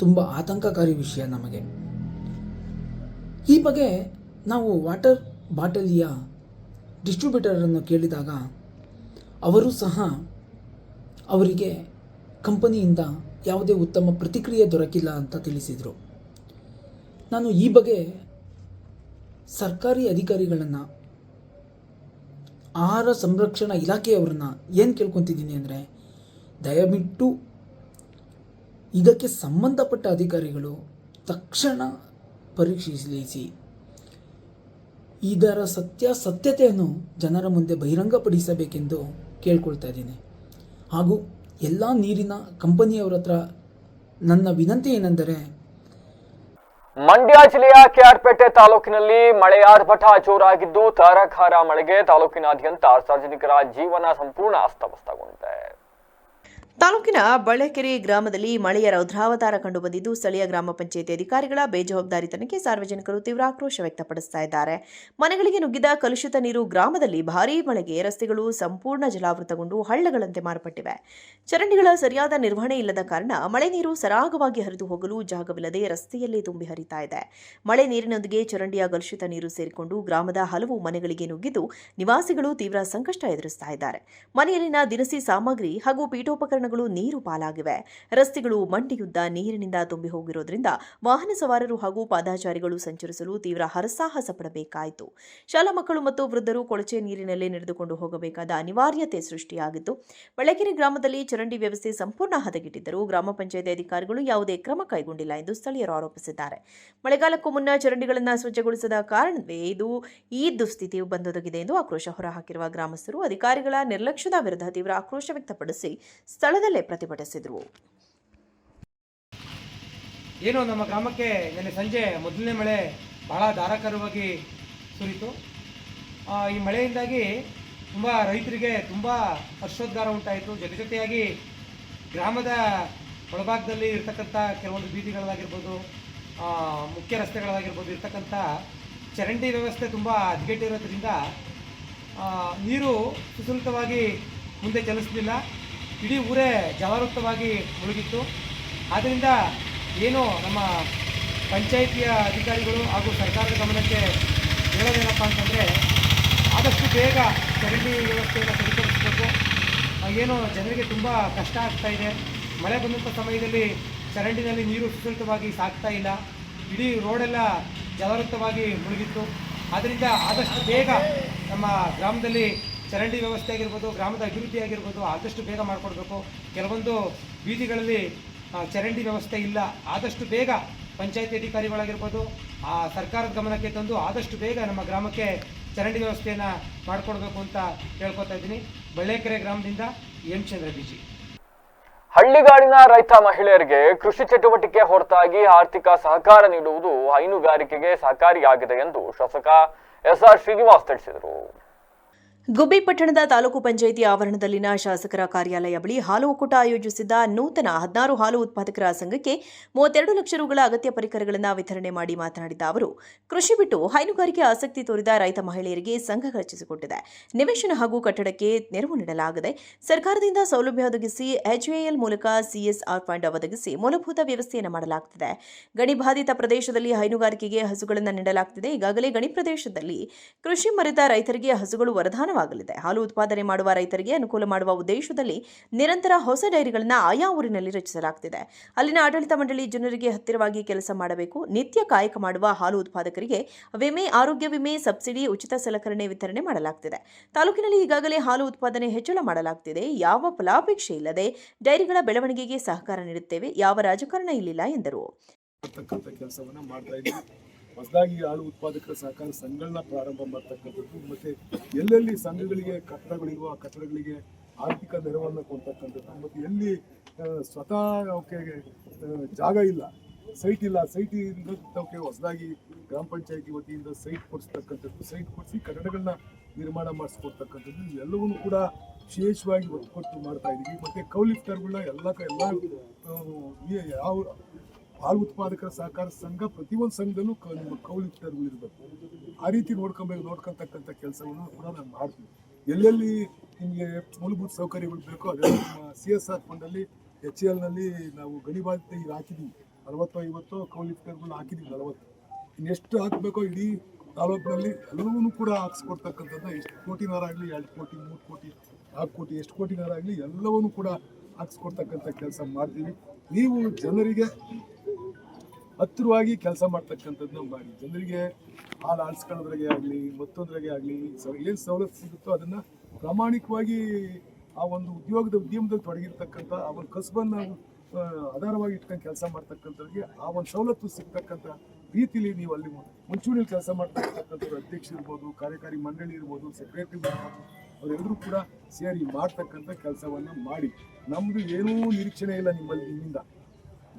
ತುಂಬ ಆತಂಕಕಾರಿ ವಿಷಯ ನಮಗೆ. ಈ ಬಗ್ಗೆ ನಾವು ವಾಟರ್ ಬಾಟಲಿಯ ಡಿಸ್ಟ್ರಿಬ್ಯೂಟರನ್ನು ಕೇಳಿದಾಗ ಅವರು ಸಹ ಅವರಿಗೆ ಕಂಪನಿಯಿಂದ ಯಾವುದೇ ಉತ್ತಮ ಪ್ರತಿಕ್ರಿಯೆ ದೊರಕಿಲ್ಲ ಅಂತ ತಿಳಿಸಿದರು. ನಾನು ಈ ಬಗ್ಗೆ ಸರ್ಕಾರಿ ಅಧಿಕಾರಿಗಳನ್ನು, ಆಹಾರ ಸಂರಕ್ಷಣಾ ಇಲಾಖೆಯವರನ್ನ ಏನು ಕೇಳ್ಕೊತಿದ್ದೀನಿ ಅಂದರೆ, ದಯವಿಟ್ಟು ಇದಕ್ಕೆ ಸಂಬಂಧಪಟ್ಟ ಅಧಿಕಾರಿಗಳು ತಕ್ಷಣ ಪರಿಶೀಲಿಸಿ ಇದರ ಸತ್ಯತೆಯನ್ನು ಜನರ ಮುಂದೆ ಬಹಿರಂಗಪಡಿಸಬೇಕೆಂದು ಕೇಳ್ಕೊಳ್ತಾ ಇದ್ದೀನಿ. ಹಾಗೂ ಎಲ್ಲ ನೀರಿನ ಕಂಪನಿಯವರ ಹತ್ರ ನನ್ನ ವಿನಂತಿ ಏನೆಂದರೆ, ಮಂಡ್ಯ ಜಿಲ್ಲೆಯ ಕೆಆರ್ಪೇಟೆ ತಾಲೂಕಿನಲ್ಲಿ ಮಳೆಯ ಆರ್ಭಟ ಜೋರಾಗಿದ್ದು ಧಾರಾಕಾರ ಮಳೆಗೆ ತಾಲೂಕಿನಾದ್ಯಂತ ಸಾರ್ವಜನಿಕರ ಜೀವನ ಸಂಪೂರ್ಣ ಅಸ್ತವ್ಯಸ್ತಗೊಂಡಿದೆ. ತಾಲೂಕಿನ ಬಳೆಕೆರೆ ಗ್ರಾಮದಲ್ಲಿ ಮಳೆಯ ರೌದ್ರಾವತಾರ ಕಂಡುಬಂದಿದ್ದು, ಸ್ಥಳೀಯ ಗ್ರಾಮ ಪಂಚಾಯಿತಿ ಅಧಿಕಾರಿಗಳ ಬೇಜವಾಬ್ದಾರಿತನಕ್ಕೆ ಸಾರ್ವಜನಿಕರು ತೀವ್ರ ಆಕ್ರೋಶ ವ್ಯಕ್ತಪಡಿಸ್ತಾ ಇದ್ದಾರೆ. ಮನೆಗಳಿಗೆ ನುಗ್ಗಿದ ಕಲುಷಿತ ನೀರು ಗ್ರಾಮದಲ್ಲಿ ಭಾರೀ ಮಳೆಗೆ ರಸ್ತೆಗಳು ಸಂಪೂರ್ಣ ಜಲಾವೃತಗೊಂಡು ಹಳ್ಳಗಳಂತೆ ಮಾರ್ಪಟ್ಟಿವೆ. ಚರಂಡಿಗಳ ಸರಿಯಾದ ನಿರ್ವಹಣೆ ಇಲ್ಲದ ಕಾರಣ ಮಳೆ ನೀರು ಸರಾಗವಾಗಿ ಹರಿದು ಹೋಗಲು ಜಾಗವಿಲ್ಲದೆ ರಸ್ತೆಯಲ್ಲೇ ತುಂಬಿ ಹರಿತಾ ಇದೆ. ಮಳೆ ನೀರಿನೊಂದಿಗೆ ಚರಂಡಿಯ ಕಲುಷಿತ ನೀರು ಸೇರಿಕೊಂಡು ಗ್ರಾಮದ ಹಲವು ಮನೆಗಳಿಗೆ ನುಗ್ಗಿದ್ದು ನಿವಾಸಿಗಳು ತೀವ್ರ ಸಂಕಷ್ಟ ಎದುರಿಸ್ತಾ ಇದ್ದಾರೆ. ಮನೆಯಲ್ಲಿನ ದಿನಸಿ ಸಾಮಗ್ರಿ ಹಾಗೂ ಪೀಠೋಪಕರಣ ನೀರು ಪಾಲಾಗಿವೆ. ರಸ್ತೆಗಳು ಮಂಡಿಯುದ್ದ ನೀರಿನಿಂದ ತುಂಬಿ ಹೋಗಿರೋದ್ರಿಂದ ವಾಹನ ಸವಾರರು ಹಾಗೂ ಪಾದಚಾರಿಗಳು ಸಂಚರಿಸಲು ತೀವ್ರ ಹರಸಾಹಸ ಪಡಬೇಕಾಯಿತು. ಶಾಲಾ ಮಕ್ಕಳು ಮತ್ತು ವೃದ್ಧರು ಕೊಳಚೆ ನೀರಿನಲ್ಲೇ ನಡೆದುಕೊಂಡು ಹೋಗಬೇಕಾದ ಅನಿವಾರ್ಯತೆ ಸೃಷ್ಟಿಯಾಗಿತ್ತು. ಬಳೆಕೆರೆ ಗ್ರಾಮದಲ್ಲಿ ಚರಂಡಿ ವ್ಯವಸ್ಥೆ ಸಂಪೂರ್ಣ ಹದಗೆಟ್ಟಿದ್ದರೂ ಗ್ರಾಮ ಪಂಚಾಯಿತಿ ಅಧಿಕಾರಿಗಳು ಯಾವುದೇ ಕ್ರಮ ಕೈಗೊಂಡಿಲ್ಲ ಎಂದು ಸ್ಥಳೀಯರು ಆರೋಪಿಸಿದ್ದಾರೆ. ಮಳೆಗಾಲಕ್ಕೂ ಮುನ್ನ ಚರಂಡಿಗಳನ್ನು ಸ್ವಚ್ಛಗೊಳಿಸದ ಕಾರಣವೇ ಈ ದುಸ್ಥಿತಿ ಬಂದೊದಗಿದೆ ಎಂದು ಆಕ್ರೋಶ ಹೊರಹಾಕಿರುವ ಗ್ರಾಮಸ್ಥರು ಅಧಿಕಾರಿಗಳ ನಿರ್ಲಕ್ಷ್ಯದ ವಿರುದ್ಧ ತೀವ್ರ ಆಕ್ರೋಶ ವ್ಯಕ್ತಪಡಿಸಿ ಸ್ಥಳದಲ್ಲೇ ಪ್ರತಿಭಟಿಸಿದರು. ಏನು ನಮ್ಮ ಗ್ರಾಮಕ್ಕೆ ನಿನ್ನೆ ಸಂಜೆ ಮೊದಲನೇ ಮಳೆ ಬಹಳ ಧಾರಾಕಾರವಾಗಿ ಸುರಿತು. ಈ ಮಳೆಯಿಂದಾಗಿ ತುಂಬ ರೈತರಿಗೆ ತುಂಬ ಹರ್ಷೋದ್ಗಾರ ಉಂಟಾಯಿತು. ಜೊತೆಯಾಗಿ ಗ್ರಾಮದ ಒಳಭಾಗದಲ್ಲಿ ಇರ್ತಕ್ಕಂಥ ಕೆಲವೊಂದು ಬೀದಿಗಳಾಗಿರ್ಬೋದು, ಮುಖ್ಯ ರಸ್ತೆಗಳಾಗಿರ್ಬೋದು ಇರ್ತಕ್ಕಂಥ ಚರಂಡಿ ವ್ಯವಸ್ಥೆ ತುಂಬ ಹದಗೆಟ್ಟಿರೋದ್ರಿಂದ ನೀರು ಸುಸೂಲಿತವಾಗಿ ಮುಂದೆ ಚಲಿಸಲಿಲ್ಲ. ಇಡೀ ಊರೇ ಜಲಾವೃತವಾಗಿ ಮುಳುಗಿತ್ತು. ಆದ್ದರಿಂದ ಏನು ನಮ್ಮ ಪಂಚಾಯಿತಿಯ ಅಧಿಕಾರಿಗಳು ಹಾಗೂ ಸರ್ಕಾರದ ಗಮನಕ್ಕೆ ಹೇಳೋದೇನಪ್ಪ ಅಂತಂದರೆ, ಆದಷ್ಟು ಬೇಗ ಚರಂಡಿ ವ್ಯವಸ್ಥೆಯನ್ನು ಸರಿಪಡಿಸಬೇಕು. ಏನು ಜನರಿಗೆ ತುಂಬ ಕಷ್ಟ ಆಗ್ತಾಯಿದೆ. ಮಳೆ ಬಂದಂಥ ಸಮಯದಲ್ಲಿ ಚರಂಡಿನಲ್ಲಿ ನೀರು ಸುಸೂಲಿತವಾಗಿ ಸಾಗ್ತಾ ಇಲ್ಲ. ಇಡೀ ರೋಡೆಲ್ಲ ಜಲಾವೃತವಾಗಿ ಮುಳುಗಿತ್ತು. ಆದ್ದರಿಂದ ಆದಷ್ಟು ಬೇಗ ನಮ್ಮ ಗ್ರಾಮದಲ್ಲಿ ಚರಂಡಿ ವ್ಯವಸ್ಥೆ ಆಗಿರ್ಬೋದು, ಗ್ರಾಮದ ಅಭಿವೃದ್ಧಿ ಆಗಿರ್ಬೋದು ಆದಷ್ಟು ಬೇಗ ಮಾಡಿಕೊಡ್ಬೇಕು. ಕೆಲವೊಂದು ಬೀದಿಗಳಲ್ಲಿ ಚರಂಡಿ ವ್ಯವಸ್ಥೆ ಇಲ್ಲ. ಆದಷ್ಟು ಬೇಗ ಪಂಚಾಯತಿ ಅಧಿಕಾರಿಗಳಾಗಿರ್ಬೋದು ಸರ್ಕಾರದ ಗಮನಕ್ಕೆ ತಂದು ಆದಷ್ಟು ಬೇಗ ನಮ್ಮ ಗ್ರಾಮಕ್ಕೆ ಚರಂಡಿ ವ್ಯವಸ್ಥೆಯನ್ನು ಮಾಡಿಕೊಡ್ಬೇಕು ಅಂತ ಕೇಳ್ಕೊತಾ ಇದ್ದೀನಿ. ಬಳ್ಳೇಕೆರೆ ಗ್ರಾಮದಿಂದ ಎಂ ಚಂದ್ರ ಬಿಜಿ. ಹಳ್ಳಿಗಾಡಿನ ರೈತ ಮಹಿಳೆಯರಿಗೆ ಕೃಷಿ ಚಟುವಟಿಕೆ ಹೊರತಾಗಿ ಆರ್ಥಿಕ ಸಹಕಾರ ನೀಡುವುದು ಹೈನುಗಾರಿಕೆಗೆ ಸಹಕಾರಿಯಾಗಿದೆ ಎಂದು ಶಾಸಕ ಎಸ್ಆರ್ ಶ್ರೀನಿವಾಸ್ ತಿಳಿಸಿದರು. ಗುಬ್ಬಿ ಪಟ್ಟಣದ ತಾಲೂಕು ಪಂಚಾಯಿತಿ ಆವರಣದಲ್ಲಿನ ಶಾಸಕರ ಕಾರ್ಯಾಲಯ ಬಳಿ ಹಾಲು ಒಕ್ಕೂಟ ಆಯೋಜಿಸಿದ್ದ ನೂತನ 16 ಹಾಲು ಉತ್ಪಾದಕರ ಸಂಘಕ್ಕೆ 32 ಲಕ್ಷ ರುಗಳ ಅಗತ್ಯ ಪರಿಕರಗಳನ್ನು ವಿತರಣೆ ಮಾಡಿ ಮಾತನಾಡಿದ ಅವರು, ಕೃಷಿ ಬಿಟ್ಟು ಹೈನುಗಾರಿಕೆ ಆಸಕ್ತಿ ತೋರಿದ ರೈತ ಮಹಿಳೆಯರಿಗೆ ಸಂಘ ರಚಿಸಿಕೊಟ್ಟಿದೆ. ನಿವೇಶನ ಹಾಗೂ ಕಟ್ಟಡಕ್ಕೆ ನೆರವು ನೀಡಲಾಗಿದೆ. ಸರ್ಕಾರದಿಂದ ಸೌಲಭ್ಯ ಒದಗಿಸಿ ಎಚ್ಎಎಲ್ ಮೂಲಕ ಸಿಎಸ್ಆರ್ ಫಂಡ್ ಒದಗಿಸಿ ಮೂಲಭೂತ ವ್ಯವಸ್ಥೆಯನ್ನು ಮಾಡಲಾಗುತ್ತಿದೆ. ಗಣಿ ಬಾಧಿತ ಪ್ರದೇಶದಲ್ಲಿ ಹೈನುಗಾರಿಕೆಗೆ ಹಸುಗಳನ್ನು ನೀಡಲಾಗುತ್ತಿದೆ. ಈಗಾಗಲೇ ಗಣಿ ಪ್ರದೇಶದಲ್ಲಿ ಕೃಷಿ ಮರೆತ ರೈತರಿಗೆ ಹಸುಗಳು ವರದಾನವಾಗಲಿದೆ. ಹಾಲು ಉತ್ಪಾದನೆ ಮಾಡುವ ರೈತರಿಗೆ ಅನುಕೂಲ ಮಾಡುವ ಉದ್ದೇಶದಲ್ಲಿ ನಿರಂತರ ಹೊಸ ಡೈರಿಗಳನ್ನು ಆಯಾ ಊರಿನಲ್ಲಿ ರಚಿಸಲಾಗುತ್ತಿದೆ. ಅಲ್ಲಿನ ಆಡಳಿತ ಮಂಡಳಿ ಜನರಿಗೆ ಹತ್ತಿರವಾಗಿ ಕೆಲಸ ಮಾಡಬೇಕು. ನಿತ್ಯ ಕಾಯಕ ಮಾಡುವ ಹಾಲು ಉತ್ಪಾದಕರಿಗೆ ವಿಮೆ, ಆರೋಗ್ಯ ವಿಮೆ, ಸಬ್ಸಿಡಿ, ಉಚಿತ ಸಲಕರಣೆ ವಿತರಣೆ ಮಾಡಲಾಗುತ್ತಿದೆ. ತಾಲೂಕಿನಲ್ಲಿ ಈಗಾಗಲೇ ಹಾಲು ಉತ್ಪಾದನೆ ಹೆಚ್ಚಳ ಮಾಡಲಾಗುತ್ತಿದೆ. ಯಾವ ಫಲಾಪೇಕ್ಷೆ ಇಲ್ಲದೆ ಡೈರಿಗಳ ಬೆಳವಣಿಗೆಗೆ ಸಹಕಾರ ನೀಡುತ್ತೇವೆ. ಯಾವ ರಾಜಕಾರಣ ಇಲ್ಲಿಲ್ಲ ಎಂದರು. ಹೊಸದಾಗಿ ಹಾಲು ಉತ್ಪಾದಕರ ಸಹಕಾರ ಸಂಘಗಳನ್ನ ಪ್ರಾರಂಭ ಮಾಡ್ತಕ್ಕಂಥದ್ದು, ಮತ್ತು ಎಲ್ಲೆಲ್ಲಿ ಸಂಘಗಳಿಗೆ ಕಟ್ಟಡಗಳಿರುವ ಆ ಕಟ್ಟಡಗಳಿಗೆ ಆರ್ಥಿಕ ನೆರವನ್ನು ಕೊಡ್ತಕ್ಕಂಥದ್ದು, ಮತ್ತು ಎಲ್ಲಿ ಸ್ವತಃ ಅವಕ್ಕೆ ಜಾಗ ಇಲ್ಲ, ಸೈಟ್ ಇಲ್ಲ, ಸೈಟ್ ಇಲ್ಲದಕ್ಕೆ ಹೊಸದಾಗಿ ಗ್ರಾಮ ಪಂಚಾಯತಿ ವತಿಯಿಂದ ಸೈಟ್ ಕೊಡಿಸ್ತಕ್ಕಂಥದ್ದು, ಸೈಟ್ ಕೊಡಿಸಿ ಕಟ್ಟಡಗಳನ್ನ ನಿರ್ಮಾಣ ಮಾಡಿಸ್ಕೊಡ್ತಕ್ಕಂಥದ್ದು ಎಲ್ಲವನ್ನೂ ಕೂಡ ವಿಶೇಷವಾಗಿ ಒತ್ತು ಕೊಟ್ಟು ಮಾಡ್ತಾ ಇದ್ದೀವಿ. ಮತ್ತು ಕೌಲಿಫ್ಟರ್ಗಳನ್ನ ಎಲ್ಲ ಯಾವ ಹಾಲು ಉತ್ಪಾದಕರ ಸಹಕಾರ ಸಂಘ ಪ್ರತಿಯೊಂದು ಸಂಘದಲ್ಲೂ ಕೌಲಿಫ್ಟರ್ಗಳಿರಬೇಕು. ಆ ರೀತಿ ನೋಡ್ಕೊತಕ್ಕಂಥ ಕೆಲಸವನ್ನು ಕೂಡ ನಾನು ಮಾಡ್ತೀವಿ. ಎಲ್ಲೆಲ್ಲಿ ನಿಮಗೆ ಮೂಲಭೂತ ಸೌಕರ್ಯಗಳು ಬೇಕೋ ಅದೆಲ್ಲ ನಮ್ಮ CSR ಫಂಡಲ್ಲಿ HALನಲ್ಲಿ ನಾವು ಗಣಿಬಾಧ್ಯತೆ ಈಗ ಹಾಕಿದ್ದೀವಿ. 40-50 ಕೌಲಿಫ್ಟರ್ಗಳನ್ನ ಹಾಕಿದ್ದೀವಿ. 40 ಇನ್ನೆಷ್ಟು ಹಾಕಬೇಕೋ ಇಡೀ ತಾಲೂಕಿನಲ್ಲಿ ಎಲ್ಲವನ್ನೂ ಕೂಡ ಹಾಕ್ಸ್ಕೊಡ್ತಕ್ಕಂಥದ್ದು. ಎಷ್ಟು ಕೋಟಿನಾರಾಗಲಿ, 2 ಕೋಟಿ, 3 ಕೋಟಿ, 4 ಕೋಟಿ, ಎಷ್ಟು ಕೋಟಿನಾರಾಗಲಿ ಎಲ್ಲವನ್ನೂ ಕೂಡ ಹಾಕ್ಸ್ಕೊಡ್ತಕ್ಕಂಥ ಕೆಲಸ ಮಾಡ್ತೀವಿ. ನೀವು ಜನರಿಗೆ ಹತ್ತಿರವಾಗಿ ಕೆಲಸ ಮಾಡ್ತಕ್ಕಂಥದ್ದನ್ನ ಮಾಡಿ. ಜನರಿಗೆ ಹಾಲು ಆಡಿಸ್ಕೊಳ್ಳೋದ್ರಾಗೆ ಆಗಲಿ ಮತ್ತೊಂದ್ರಾಗೆ ಆಗಲಿ ಏನು ಸವಲತ್ತು ಸಿಗುತ್ತೋ ಅದನ್ನು ಪ್ರಾಮಾಣಿಕವಾಗಿ ಆ ಒಂದು ಉದ್ಯಮದಲ್ಲಿ ತೊಡಗಿರ್ತಕ್ಕಂಥ ಆ ಒಂದು ಕಸಬನ್ನು ಆಧಾರವಾಗಿ ಇಟ್ಕೊಂಡು ಕೆಲಸ ಮಾಡ್ತಕ್ಕಂಥವ್ರಿಗೆ ಆ ಒಂದು ಸವಲತ್ತು ಸಿಗ್ತಕ್ಕಂಥ ರೀತಿಲಿ ನೀವು ಅಲ್ಲಿ ಮುಂಚೂಣಿಯಲ್ಲಿ ಕೆಲಸ ಮಾಡ್ತಕ್ಕಂಥವ್ರು ಅಧ್ಯಕ್ಷ ಇರ್ಬೋದು, ಕಾರ್ಯಕಾರಿ ಮಂಡಳಿ ಇರ್ಬೋದು, ಸೆಕ್ರೆಟರಿ ಇರ್ಬೋದು, ಅವರೆಲ್ಲರೂ ಕೂಡ ಸೇರಿ ಮಾಡ್ತಕ್ಕಂಥ ಕೆಲಸವನ್ನು ಮಾಡಿ. ನಮ್ಮದು ಏನೂ ನಿರೀಕ್ಷಣೆ ಇಲ್ಲ ನಿಮ್ಮಿಂದ.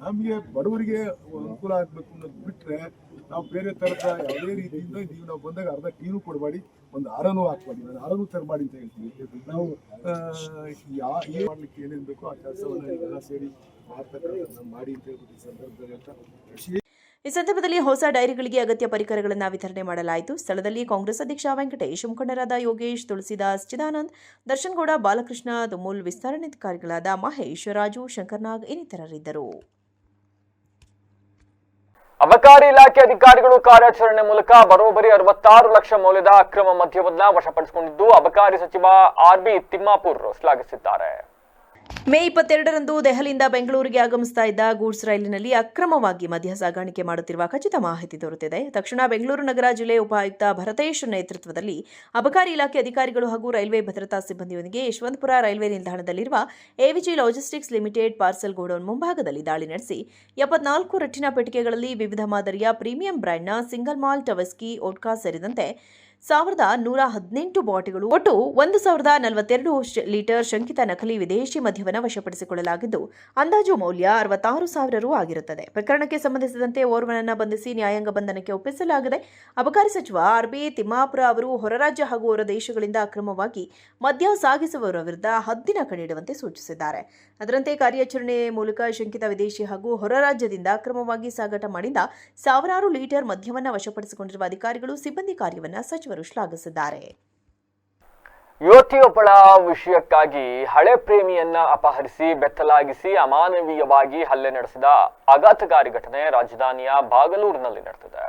ನಮಗೆ ಬಡವರಿಗೆ ಅನುಕೂಲ ಆಗಬೇಕು ಅನ್ನೋದು ಬಿಟ್ಟರೆ ನಾವು ಬೇರೆ ಥರದ ಯಾವುದೇ ರೀತಿಯಿಂದ ನೀವು ನಾವು ಬಂದಾಗ ಅರ್ಧ ಟೀನು ಕೊಡಬೇಡಿ, ಒಂದು ಹಾರನೂ ಹಾಕ್ಬೇಡಿ. ನಾನು ಹಾರನೂ ತರಬೇಡಿ ಅಂತ ಹೇಳ್ತೀವಿ. ನಾವು ಏನು ಮಾಡಲಿಕ್ಕೆ ಏನೇನು ಬೇಕೋ ಆ ಕೆಲಸವನ್ನು ಎಲ್ಲ ಸೇರಿ ಮಾಡ್ತಕ್ಕಂಥದ್ದನ್ನ ಮಾಡಿ ಅಂತ ಹೇಳ್ಬಿಟ್ಟು ಈ ಸಂದರ್ಭದಲ್ಲಿ ಈ ಸಂದರ್ಭದಲ್ಲಿ ಹೊಸ ಡೈರಿಗಳಿಗೆ ಅಗತ್ಯ ಪರಿಕರಗಳನ್ನು ವಿತರಣೆ ಮಾಡಲಾಯಿತು. ಸ್ಥಳದಲ್ಲಿ ಕಾಂಗ್ರೆಸ್ ಅಧ್ಯಕ್ಷ ವೆಂಕಟೇಶ್, ಮುಖಂಡರಾದ ಯೋಗೇಶ್, ತುಳಸಿದಾಸ್, ಚಿದಾನಂದ್, ದರ್ಶನ್ಗೌಡ, ಬಾಲಕೃಷ್ಣ, ತುಮುಲ್, ವಿಸ್ತರಣಾಧಿಕಾರಿಗಳಾದ ಮಹೇಶ್, ರಾಜು, ಶಂಕರ್ನಾಗ್ ಇನ್ನಿತರರಿದ್ದರು. ಅಬಕಾರಿ ಇಲಾಖೆ ಅಧಿಕಾರಿಗಳು ಕಾರ್ಯಾಚರಣೆ ಮೂಲಕ ಬರೋಬ್ಬರಿ 66 ಲಕ್ಷ ಮೌಲ್ಯದ ಅಕ್ರಮ ಮದ್ಯವನ್ನ ವಶಪಡಿಸಿಕೊಂಡಿದ್ದು ಅಬಕಾರಿ ಸಚಿವ ಆರ್.ಬಿ. ತಿಮ್ಮಾಪುರ್ ಶ್ಲಾಘಿಸಿದ್ದಾರೆ. ಮೇ 22ರಂದು ದೆಹಲಿಯಿಂದ ಬೆಂಗಳೂರಿಗೆ ಆಗಮಿಸ್ತಾ ಇದ್ದ ಗೂಡ್ಸ್ ರೈಲಿನಲ್ಲಿ ಅಕ್ರಮವಾಗಿ ಮದ್ಯ ಸಾಗಾಣಿಕೆ ಮಾಡುತ್ತಿರುವ ಖಚಿತ ಮಾಹಿತಿ ದೊರೆತಿದೆ. ತಕ್ಷಣ ಬೆಂಗಳೂರು ನಗರ ಜಿಲ್ಲೆ ಉಪಾಯುಕ್ತ ಭರತೇಶ್ ನೇತೃತ್ವದಲ್ಲಿ ಅಬಕಾರಿ ಇಲಾಖೆ ಅಧಿಕಾರಿಗಳು ಹಾಗೂ ರೈಲ್ವೆ ಭದ್ರತಾ ಸಿಬ್ಬಂದಿಯೊಂದಿಗೆ ಯಶವಂತಪುರ ರೈಲ್ವೆ ನಿಲ್ದಾಣದಲ್ಲಿರುವ AVG logistics limited parcel godown ಮುಂಭಾಗದಲ್ಲಿ ದಾಳಿ ನಡೆಸಿ 74 ರಟ್ಟಿನ ಪೆಟ್ಟಿಗೆಗಳಲ್ಲಿ ವಿವಿಧ ಮಾದರಿಯ ಪ್ರೀಮಿಯಂ ಬ್ರ್ಯಾಂಡ್ನ ಸಿಂಗಲ್ ಮಾಲ್ಟ್ ವಿಸ್ಕಿ, ವೋಡ್ಕಾ ಸೇರಿದಂತೆ 1118 ಬಾಟಲಿಗಳು ಒಟ್ಟು 1042 ಲೀಟರ್ ಶಂಕಿತ ನಕಲಿ ವಿದೇಶಿ ಮದ್ಯವನ್ನು ವಶಪಡಿಸಿಕೊಳ್ಳಲಾಗಿದ್ದು ಅಂದಾಜು ಮೌಲ್ಯ 66,000 ರು ಆಗಿರುತ್ತದೆ. ಪ್ರಕರಣಕ್ಕೆ ಸಂಬಂಧಿಸಿದಂತೆ ಓರ್ವನನ್ನ ಬಂಧಿಸಿ ನ್ಯಾಯಾಂಗ ಬಂಧನಕ್ಕೆ ಒಪ್ಪಿಸಲಾಗಿದೆ. ಅಬಕಾರಿ ಸಚಿವ ಆರ್.ಬಿ. ತಿಮ್ಮಾಪುರ ಅವರು ಹೊರರಾಜ್ಯ ಹಾಗೂ ಹೊರ ದೇಶಗಳಿಂದ ಅಕ್ರಮವಾಗಿ ಮದ್ಯ ಸಾಗಿಸುವವರ ವಿರುದ್ಧ ಹದ್ದಿನ ಕಣ್ಣಿಡುವಂತೆ ಸೂಚಿಸಿದ್ದಾರೆ. ಅದರಂತೆ ಕಾರ್ಯಾಚರಣೆ ಮೂಲಕ ಶಂಕಿತ ವಿದೇಶಿ ಹಾಗೂ ಹೊರ ರಾಜ್ಯದಿಂದ ಅಕ್ರಮವಾಗಿ ಸಾಗಾಟ ಮಾಡಿದ 1000 ಲೀಟರ್ ಮದ್ಯವನ್ನು ವಶಪಡಿಸಿಕೊಂಡಿರುವ ಅಧಿಕಾರಿಗಳು ಸಿಬ್ಬಂದಿ ಕಾರ್ಯವನ್ನು ಸಚಿವರು ಶ್ಲಾಘಿಸಿದ್ದಾರೆ. ಯುವತಿಯೊಬ್ಬಳ ವಿಷಯಕ್ಕಾಗಿ ಹಳೆ ಪ್ರೇಮಿಯನ್ನ ಅಪಹರಿಸಿ ಬೆತ್ತಲಾಗಿಸಿ ಅಮಾನವೀಯವಾಗಿ ಹಲ್ಲೆ ನಡೆಸಿದ ಆಘಾತಕಾರಿ ಘಟನೆ ರಾಜಧಾನಿಯ ಬಾಗಲೂರಿನಲ್ಲಿ ನಡೆದಿದೆ.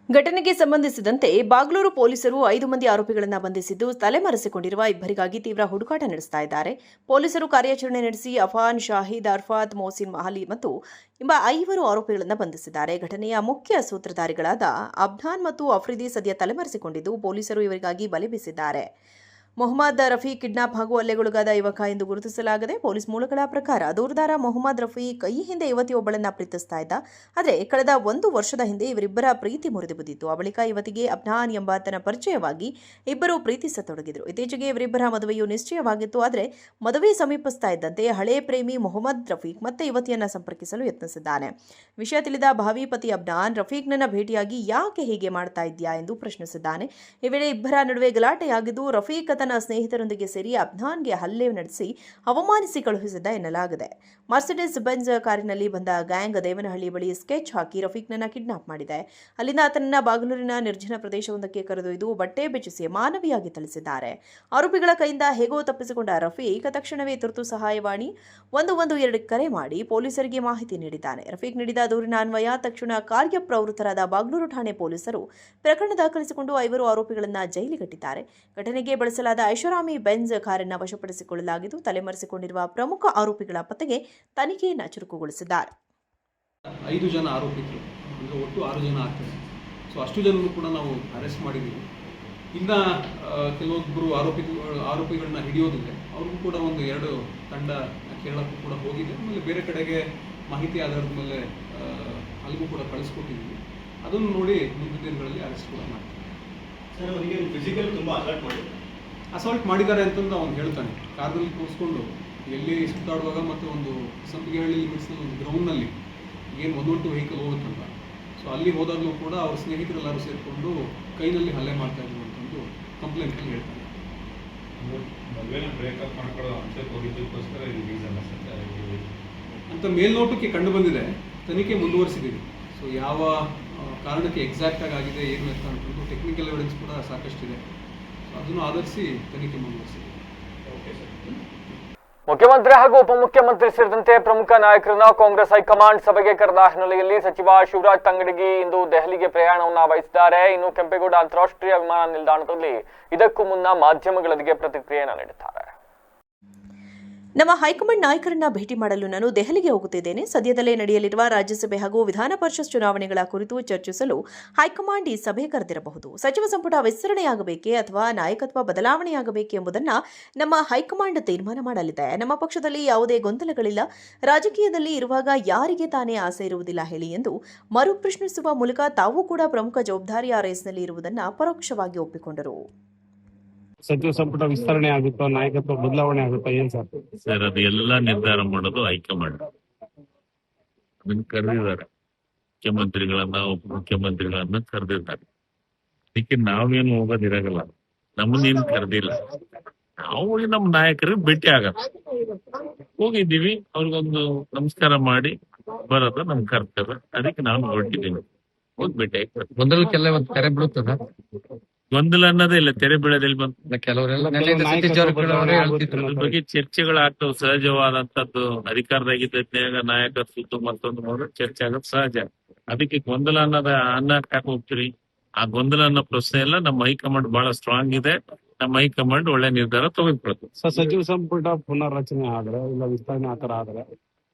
ಘಟನೆಗೆ ಸಂಬಂಧಿಸಿದಂತೆ ಬಾಗ್ಲೂರು ಪೊಲೀಸರು 5 ಮಂದಿ ಆರೋಪಿಗಳನ್ನು ಬಂಧಿಸಿದ್ದು ತಲೆಮರೆಸಿಕೊಂಡಿರುವ ಇಬ್ಬರಿಗಾಗಿ ತೀವ್ರ ಹುಡುಕಾಟ ನಡೆಸ್ತಾ ಇದ್ದಾರೆ. ಪೊಲೀಸರು ಕಾರ್ಯಾಚರಣೆ ನಡೆಸಿ ಅಫಾನ್, ಶಾಹಿದ್, ಅರ್ಫಾತ್, ಮೊಹಸಿನ್ ಮಹಲಿ ಮತ್ತು ಎಂಬ 5 ಆರೋಪಿಗಳನ್ನು ಬಂಧಿಸಿದ್ದಾರೆ. ಘಟನೆಯ ಮುಖ್ಯ ಸೂತ್ರಧಾರಿಗಳಾದ ಅಬ್ನಾನ್ ಮತ್ತು ಅಫ್ರಿದಿ ಸದ್ಯ ತಲೆಮರೆಸಿಕೊಂಡಿದ್ದು ಪೊಲೀಸರು ಇವರಿಗಾಗಿ ಬಲೆ ಬೀಸಿದ್ದಾರೆ. ಮೊಹಮ್ಮದ್ ರಫೀಕ್ ಕಿಡ್ನಾಪ್ ಹಾಗೂ ಹಲ್ಲೆಗೊಳಗಾದ ಯುವಕ ಎಂದು ಗುರುತಿಸಲಾಗಿದೆ. ಪೊಲೀಸ್ ಮೂಲಗಳ ಪ್ರಕಾರ ದೂರುದಾರ ಮೊಹಮ್ಮದ್ ರಫೀಕ್ ಈ ಹಿಂದೆ ಯುವತಿಯೊಬ್ಬಳನ್ನ ಪ್ರೀತಿಸ್ತಾ ಇದ್ದ. ಆದರೆ ಕಳೆದ 1 ವರ್ಷದ ಹಿಂದೆ ಇವರಿಬ್ಬರ ಪ್ರೀತಿ ಮುರಿದು ಬಿದ್ದಿತ್ತು. ಆ ಬಳಿಕ ಯುವತಿಗೆ ಅಬ್ನಾನ್ ಎಂಬಾತನ ಪರಿಚಯವಾಗಿ ಇಬ್ಬರು ಪ್ರೀತಿಸತೊಡಗಿದ್ರು. ಇತ್ತೀಚೆಗೆ ಇವರಿಬ್ಬರ ಮದುವೆಯು ನಿಶ್ಚಯವಾಗಿತ್ತು. ಆದರೆ ಮದುವೆ ಸಮೀಪಿಸ್ತಾ ಇದ್ದಂತೆ ಹಳೆ ಪ್ರೇಮಿ ಮೊಹಮ್ಮದ್ ರಫೀಕ್ ಮತ್ತೆ ಯುವತಿಯನ್ನ ಸಂಪರ್ಕಿಸಲು ಯತ್ನಿಸಿದ್ದಾನೆ. ವಿಷಯ ತಿಳಿದ ಭಾವಿ ಪತಿ ಅಬ್ನಾನ್ ರಫೀಕ್ನನ್ನ ಭೇಟಿಯಾಗಿ ಯಾಕೆ ಹೀಗೆ ಮಾಡ್ತಾ ಇದ್ಯಾ ಎಂದು ಪ್ರಶ್ನಿಸಿದ್ದಾನೆ. ಈ ವೇಳೆ ಇಬ್ಬರ ನಡುವೆ ಗಲಾಟೆಯಾಗಿದ್ದು ರಫೀಕ್ ತನ್ನ ಸ್ನೇಹಿತರೊಂದಿಗೆ ಸೇರಿ ಅಬ್ನಾನ್ಗೆ ಹಲ್ಲೆ ನಡೆಸಿ ಅವಮಾನಿಸಿ ಕಳುಹಿಸಿದ್ದ ಎನ್ನಲಾಗಿದೆ. ಮರ್ಸಿಡಿಸ್ ಬೆಂಜ್ ಕಾರಿನಲ್ಲಿ ಬಂದ ಗ್ಯಾಂಗ್ ದೇವನಹಳ್ಳಿ ಬಳಿ ಸ್ಕೆಚ್ ಹಾಕಿ ರಫೀಕ್ನನ್ನ ಕಿಡ್ನಾಪ್ ಮಾಡಿದೆ. ಅಲ್ಲಿಂದ ಆತನನ್ನ ಬಾಗಲೂರಿನ ನಿರ್ಜನ ಪ್ರದೇಶವೊಂದಕ್ಕೆ ಕರೆದೊಯ್ದು ಬಟ್ಟೆ ಬೆಚ್ಚಿಸಿ ಮಾನವಿಯಾಗಿ ಥಳಿಸಿದ್ದಾರೆ. ಆರೋಪಿಗಳ ಕೈಯಿಂದ ಹೇಗೋ ತಪ್ಪಿಸಿಕೊಂಡ ರಫೀಕ್ ತಕ್ಷಣವೇ ತುರ್ತು ಸಹಾಯವಾಣಿ 112 ಕರೆ ಮಾಡಿ ಪೊಲೀಸರಿಗೆ ಮಾಹಿತಿ ನೀಡಿದ್ದಾನೆ. ರಫೀಕ್ ನೀಡಿದ ದೂರಿನ ಅನ್ವಯ ತಕ್ಷಣ ಕಾರ್ಯಪ್ರವೃತ್ತರಾದ ಬಾಗಲೂರು ಠಾಣೆ ಪೊಲೀಸರು ಪ್ರಕರಣ ದಾಖಲಿಸಿಕೊಂಡು 5 ಆರೋಪಿಗಳನ್ನು ಜೈಲಿಗಟ್ಟಿದ್ದಾರೆ. ಘಟನೆಗೆ ಬಳಸಲಾದ ಐಷಾರಾಮಿ ಬೆಂಜ್ ಕಾರನ್ನು ವಶಪಡಿಸಿಕೊಳ್ಳಲಾಗಿದ್ದು ತಲೆಮರೆಸಿಕೊಂಡಿರುವ ಪ್ರಮುಖ ಆರೋಪಿಗಳ ಪತ್ತೆಗೆ ತನಿಖೆಯನ್ನು ಚುರುಕುಗೊಳಿಸಿದ್ದಾರೆ. 5 ಜನ ಆರೋಪಿತರು ಅಂದರೆ ಒಟ್ಟು 6 ಜನ ಆಗ್ತಾರೆ. ಸೊ ಅಷ್ಟು ಜನರು ಕೂಡ ನಾವು ಅರೆಸ್ಟ್ ಮಾಡಿದ್ದೀವಿ. ಇನ್ನು ಕೆಲವೊಬ್ಬರು ಆರೋಪಿಗಳನ್ನ ಹಿಡಿಯೋದಿದೆ. ಅವ್ರಿಗೂ ಕೂಡ 1-2 ತಂಡ ಕೇರಳಕ್ಕೂ ಕೂಡ ಹೋಗಿದೆ. ಆಮೇಲೆ ಬೇರೆ ಕಡೆಗೆ ಮಾಹಿತಿ ಆಧಾರದ ಮೇಲೆ ಅಲ್ಲಿಗೂ ಕೂಡ ಕಳಿಸ್ಕೊಟ್ಟಿದ್ದೀವಿ. ಅದನ್ನು ನೋಡಿ ಮುಂದಿನ ದಿನಗಳಲ್ಲಿ ಅರೆಸ್ಟ್ ಕೂಡ ಮಾಡ್ತೀವಿ. ಸರ್, ಅವರಿಗೆ ಫಿಸಿಕಲ್ ತುಂಬ ಅಸಾಲ್ಟ್ ಮಾಡಿದ್ದಾರೆ ಅಂತಂದು ಅವ್ನು ಹೇಳ್ತಾನೆ. ಕಾರ್ನಲ್ಲಿ ಕೂರಿಸ್ಕೊಂಡು ಎಲ್ಲಿ ಸುತ್ತಾಡುವಾಗ ಮತ್ತು ಒಂದು ಸಂಪಿಗೆಹಳ್ಳಿ ಲಿಮಿಟ್ಸ್ನಲ್ಲಿ ಒಂದು ಗ್ರೌಂಡ್ನಲ್ಲಿ ಏನು 112 ವೆಹಿಕಲ್ ಹೋಗುತ್ತಂತ. ಸೊ ಅಲ್ಲಿ ಹೋದಾಗಲೂ ಕೂಡ ಅವ್ರ ಸ್ನೇಹಿತರೆಲ್ಲರೂ ಸೇರಿಕೊಂಡು ಕೈನಲ್ಲಿ ಹಲ್ಲೆ ಮಾಡ್ತಾ ಇದ್ರು ಅಂತಂದು ಕಂಪ್ಲೇಂಟಲ್ಲಿ ಹೇಳ್ತಾನೆ. ಬ್ರೇಕಪ್ ಮಾಡ್ಕೊಳ್ಳೋ ಅಂತ ಹೋಗಿದ್ದಕ್ಕೋಸ್ಕರ ಅಂತ ಮೇಲ್ನೋಟಕ್ಕೆ ಕಂಡು ಬಂದಿದೆ. ತನಿಖೆ ಮುಂದುವರಿಸಿದ್ದೀವಿ. ಸೊ ಯಾವ ಕಾರಣಕ್ಕೆ ಎಕ್ಸಾಕ್ಟಾಗಿ ಆಗಿದೆ ಏನು ಅಂತ ಅಂತಂದು ಟೆಕ್ನಿಕಲ್ ಎವಿಡೆನ್ಸ್ ಕೂಡ ಸಾಕಷ್ಟಿದೆ. ಅದನ್ನು ಆಧರಿಸಿ ತನಿಖೆ ಮುಂದುವರಿಸಿದೆ. ಮುಖ್ಯಮಂತ್ರಿ ಹಾಗೂ ಉಪಮುಖ್ಯಮಂತ್ರಿ ಸೇರಿದಂತೆ ಪ್ರಮುಖ ನಾಯಕರನ್ನ ಕಾಂಗ್ರೆಸ್ ಹೈಕಮಾಂಡ್ ಸಭೆಗೆ ಕರೆದ ಹಿನ್ನೆಲೆಯಲ್ಲಿ ಸಚಿವ ಶಿವರಾಜ್ ತಂಗಡಗಿ ಇಂದು ದೆಹಲಿಗೆ ಪ್ರಯಾಣವನ್ನ ವಹಿಸಿದ್ದಾರೆ. ಇನ್ನು ಕೆಂಪೇಗೌಡ ಅಂತಾರಾಷ್ಟ್ರೀಯ ವಿಮಾನ ನಿಲ್ದಾಣದಲ್ಲಿ ಇದಕ್ಕೂ ಮುನ್ನ ಮಾಧ್ಯಮಗಳೊಂದಿಗೆ ಪ್ರತಿಕ್ರಿಯೆಯನ್ನು ನೀಡಿದ್ದಾರೆ. ನಮ್ಮ ಹೈಕಮಾಂಡ್ ನಾಯಕರನ್ನ ಭೇಟಿ ಮಾಡಲು ನಾನು ದೆಹಲಿಗೆ ಹೋಗುತ್ತಿದ್ದೇನೆ. ಸದ್ಯದಲ್ಲೇ ನಡೆಯಲಿರುವ ರಾಜ್ಯಸಭೆ ಹಾಗೂ ವಿಧಾನ ಪರಿಷತ್ ಚುನಾವಣೆಗಳ ಕುರಿತು ಚರ್ಚಿಸಲು ಹೈಕಮಾಂಡ್ ಈ ಸಭೆ ಕರೆದಿರಬಹುದು. ಸಚಿವ ಸಂಪುಟ ವಿಸ್ತರಣೆಯಾಗಬೇಕೇ ಅಥವಾ ನಾಯಕತ್ವ ಬದಲಾವಣೆಯಾಗಬೇಕೆ ಎಂಬುದನ್ನು ನಮ್ಮ ಹೈಕಮಾಂಡ್ ತೀರ್ಮಾನ ಮಾಡಲಿದೆ. ನಮ್ಮ ಪಕ್ಷದಲ್ಲಿ ಯಾವುದೇ ಗೊಂದಲಗಳಿಲ್ಲ. ರಾಜಕೀಯದಲ್ಲಿ ಇರುವಾಗ ಯಾರಿಗೆ ತಾನೇ ಆಸೆ ಇರುವುದಿಲ್ಲ ಹೇಳಿ ಎಂದು ಮರು ಪ್ರಶ್ನಿಸುವ ಮೂಲಕ ತಾವು ಕೂಡ ಪ್ರಮುಖ ಜವಾಬ್ದಾರಿಯ ರೇಸ್ನಲ್ಲಿ ಇರುವುದನ್ನು ಪರೋಕ್ಷವಾಗಿ ಒಪ್ಪಿಕೊಂಡರು. ಸಚಿವ ಸಂಪುಟ ವಿಸ್ತರಣೆ ಆಗುತ್ತೋ ನಾಯಕತ್ವ ಬದಲಾವಣೆ ಆಗುತ್ತೋ ಏನ್ ಸರ್ ಅದು ಎಲ್ಲ ನಿರ್ಧಾರ ಮಾಡೋದು ಹೈಕಮಾಂಡ್. ಅದನ್ನ ಕರೆದಿದ್ದಾರೆ, ಮುಖ್ಯಮಂತ್ರಿಗಳನ್ನ ಉಪಮುಖ್ಯಮಂತ್ರಿಗಳನ್ನ ಕರೆದಿದ್ದಾರೆ. ಅದಕ್ಕೆ ನಾವೇನು ಹೋಗೋದಿರಾಗಲ್ಲ, ನಮ್ಮನ್ನೇನು ಕರೆದಿಲ್ಲ. ನಾವು ನಮ್ಮ ನಾಯಕರಿಗೆ ಭೇಟಿ ಆಗಲ್ಲ, ಹೋಗಿದ್ದೀವಿ, ಅವ್ರಿಗೊಂದು ನಮಸ್ಕಾರ ಮಾಡಿ ಬರೋದು ನಮ್ ಕರ್ತವ್ಯ. ಅದಕ್ಕೆ ನಾನು ಹೊರಟಿದ್ದೀನಿ, ಹೋಗಿ ಭೇಟಿ ಆಗ್ತದೆ. ಗೊಂದಲಕ್ಕೆಲ್ಲ ಒಂದು ತೆರೆ ಬೀಳುತ್ತದ. ಗೊಂದಲ ಅನ್ನೋದೇ ಇಲ್ಲ, ತೆರೆ ಬೀಳೋದಿಲ್ಲ. ಬಂತು ಕೆಲವರೆಲ್ಲ ಅದ್ರ ಬಗ್ಗೆ ಚರ್ಚೆಗಳಾಗ್ತವೆ, ಸಹಜವಾದಂತದ್ದು. ಅಧಿಕಾರದಾಗಿದ್ದಾಗ ನಾಯಕತ್ವ ಮತ್ತೊಂದು ಚರ್ಚೆ ಆಗೋದು ಸಹಜ. ಅದಕ್ಕೆ ಗೊಂದಲ ಅನ್ನಕ್ಕೆ ಹೋಗ್ತೀರಿ. ಆ ಗೊಂದಲ ಅನ್ನೋ ಪ್ರಶ್ನೆ ಎಲ್ಲ ನಮ್ಮ ಹೈಕಮಾಂಡ್ ಬಹಳ ಸ್ಟ್ರಾಂಗ್ ಇದೆ. ನಮ್ಮ ಹೈಕಮಾಂಡ್ ಒಳ್ಳೆ ನಿರ್ಧಾರ ತಗೊಂಡ್ಕೊಳ್ತದೆ. ಸಚಿವ ಸಂಪುಟ ಪುನರ್ರಚನೆ ಆದ್ರೆ ಇಲ್ಲ ವಿಸ್ತರಣೆ ಆತರ ಆದ್ರೆ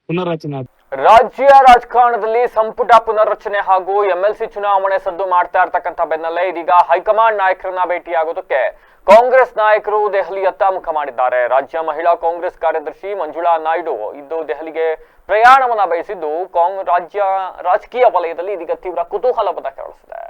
ಪುನರ್ರಚನೆ ರಾಜ್ಯ ರಾಜಕಾರಣದಲ್ಲಿ ಸಂಪುಟ ಪುನರ್ರಚನೆ ಹಾಗೂ ಎಂಎಲ್ಸಿ ಚುನಾವಣೆ ಸದ್ದು ಮಾಡ್ತಾ ಇರ್ತಕ್ಕಂಥ ಬೆನ್ನಲ್ಲೇ ಇದೀಗ ಹೈಕಮಾಂಡ್ ನಾಯಕರನ್ನ ಭೇಟಿಯಾಗೋದಕ್ಕೆ ಕಾಂಗ್ರೆಸ್ ನಾಯಕರು ದೆಹಲಿಯತ್ತ ಮುಖ ಮಾಡಿದ್ದಾರೆ. ರಾಜ್ಯ ಮಹಿಳಾ ಕಾಂಗ್ರೆಸ್ ಕಾರ್ಯದರ್ಶಿ ಮಂಜುಳಾ ನಾಯ್ಡು ಇಂದು ದೆಹಲಿಗೆ ಪ್ರಯಾಣವನ್ನ ಬಯಸಿದ್ದು ರಾಜ್ಯ ರಾಜಕೀಯ ವಲಯದಲ್ಲಿ ಇದೀಗ ತೀವ್ರ ಕುತೂಹಲವನ್ನ ಕೆರಳಿಸಿದೆ.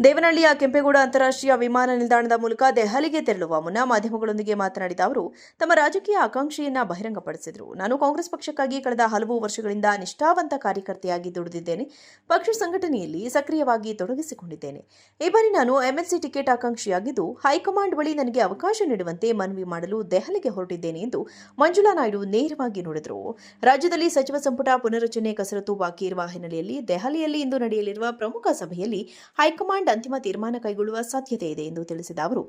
ದೇವನಹಳ್ಳಿಯ ಕೆಂಪೇಗೌಡ ಅಂತಾರಾಷ್ಟ್ರೀಯ ವಿಮಾನ ನಿಲ್ದಾಣದ ಮೂಲಕ ದೆಹಲಿಗೆ ತೆರಳುವ ಮುನ್ನ ಮಾಧ್ಯಮಗಳೊಂದಿಗೆ ಮಾತನಾಡಿದ ಅವರು ತಮ್ಮ ರಾಜಕೀಯ ಆಕಾಂಕ್ಷೆಯನ್ನ ಬಹಿರಂಗಪಡಿಸಿದರು. ನಾನು ಕಾಂಗ್ರೆಸ್ ಪಕ್ಷಕ್ಕಾಗಿ ಕಳೆದ ಹಲವು ವರ್ಷಗಳಿಂದ ನಿಷ್ಠಾವಂತ ಕಾರ್ಯಕರ್ತೆಯಾಗಿ ದುಡಿದಿದ್ದೇನೆ. ಪಕ್ಷ ಸಂಘಟನೆಯಲ್ಲಿ ಸಕ್ರಿಯವಾಗಿ ತೊಡಗಿಸಿಕೊಂಡಿದ್ದೇನೆ. ಈ ಬಾರಿ ನಾನು ಎಂಎಲ್ಸಿ ಟಿಕೆಟ್ ಆಕಾಂಕ್ಷಿಯಾಗಿದ್ದು ಹೈಕಮಾಂಡ್ ಬಳಿ ನನಗೆ ಅವಕಾಶ ನೀಡುವಂತೆ ಮನವಿ ಮಾಡಲು ದೆಹಲಿಗೆ ಹೊರಟಿದ್ದೇನೆ ಎಂದು ಮಂಜುಳಾ ನಾಯ್ಡು ನೇರವಾಗಿ ನುಡಿದರು. ರಾಜ್ಯದಲ್ಲಿ ಸಚಿವ ಸಂಪುಟ ಪುನರ್ರಚನೆ ಕಸರತ್ತು ಬಾಕಿ ಇರುವ ಹಿನ್ನೆಲೆಯಲ್ಲಿ ದೆಹಲಿಯಲ್ಲಿ ಇಂದು ನಡೆಯಲಿರುವ ಪ್ರಮುಖ ಸಭೆಯಲ್ಲಿ ಹೈಕಮಾಂಡ್ ಅಂತಿಮ ತೀರ್ಮಾನ ಕೈಗೊಳ್ಳುವ ಸಾಧ್ಯತೆ ಇದೆ ಎಂದು ತಿಳಿಸಿದ ಅವರು